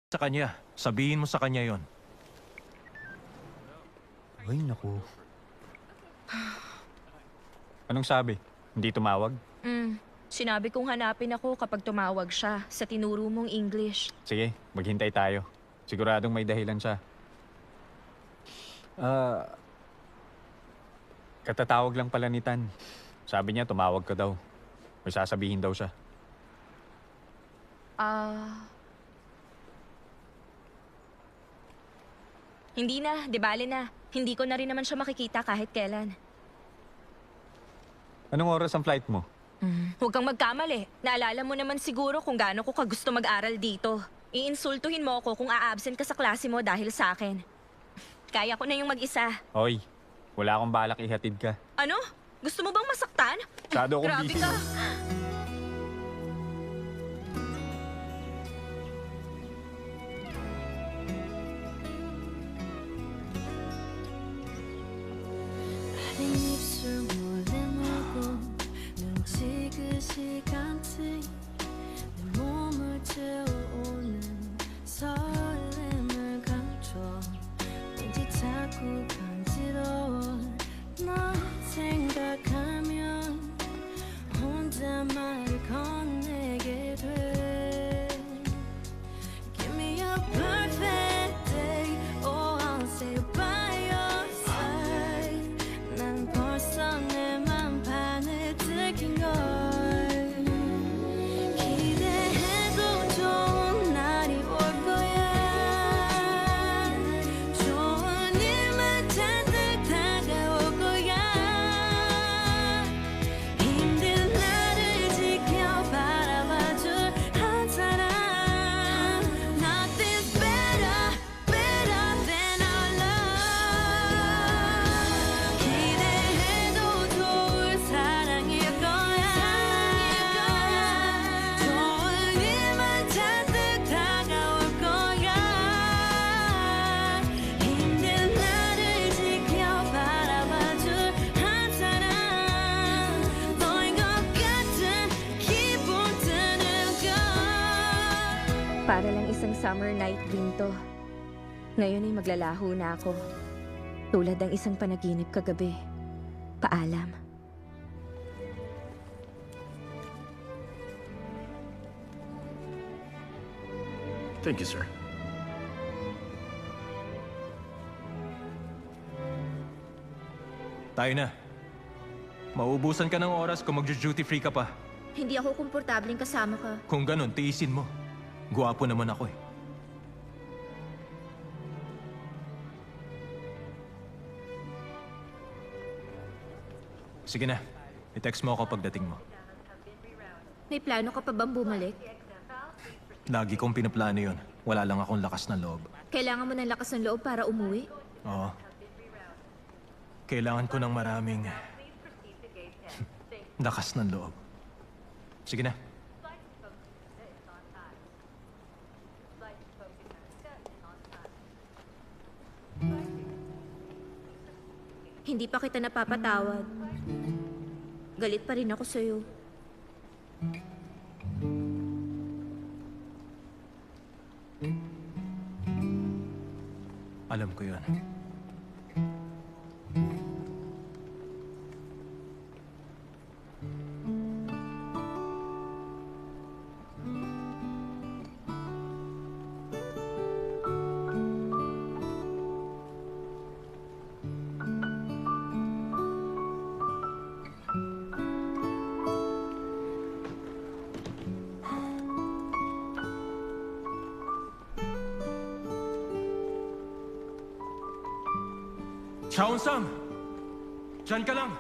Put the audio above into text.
Sa kanya. Sabihin mo sa kanya yon. Ay, naku. Anong sabi? Hindi tumawag? Sinabi kong hanapin ako kapag tumawag siya sa tinuro mong English. Sige, maghintay tayo. Siguradong may dahilan siya. Katatawag lang pala ni Tan. Sabi niya tumawag ka daw. May sasabihin daw siya. Hindi na, di bale na. Hindi ko na rin naman siya makikita kahit kailan. Anong oras ang flight mo? Huwag kang magkamali. Naalala mo naman siguro kung gaano ko kagusto mag-aral dito. Iinsultuhin mo ako kung a-absent ka sa klase mo dahil sa akin. Kaya ko na yung mag-isa. Hoy, wala akong balak ihatid ka. Ano? Gusto mo bang masaktan? Masyado akong Grabe busy. ka. 아린 입술 몰래 물고 눈치 그 시간대 내 몸을 채워오는 설렘을 감춰 왠지 자꾸 간지러워 널 생각하면 혼자 말을 건네게 돼 Give me a perfect day Oh I'll say by your side 난 벌써 내 맘 반을 들킨 걸 기대해도 좋은 날이 올 거야 좋은 일만 잔뜩 다가올 거야 힘든 나를 지켜 바라봐줄 한 사람 Nothing's better, better than our love 기대해도 좋을 사랑일 거야 좋은 일만 잔뜩 다가올 거야 힘든 나를 지켜 바라봐줄 한 사람 너인 것 같은 기분 드는 걸 Para lang isang summer night din to. Ngayon ay maglalaho na ako. Tulad ng isang panaginip kagabi. Paalam. Thank you, sir. Tayo na. Mauubusan ka ng oras kung mag-duty free ka pa. Hindi ako komportabling kasama ka. Kung ganun, tiisin mo. Guwapo naman ako eh. Sige na. I-text mo ako pagdating mo. May plano ka pa bang bumalik? Lagi kong pinaplano yun. Wala lang akong lakas ng loob. Kailangan mo ng lakas ng loob para umuwi? Oo. Kailangan ko ng maraming lakas ng loob. Sige na. Hindi pa kita napapatawad. Galit pa rin ako sa'yo. Alam ko yun. Chaon-sam! Diyan ka lang!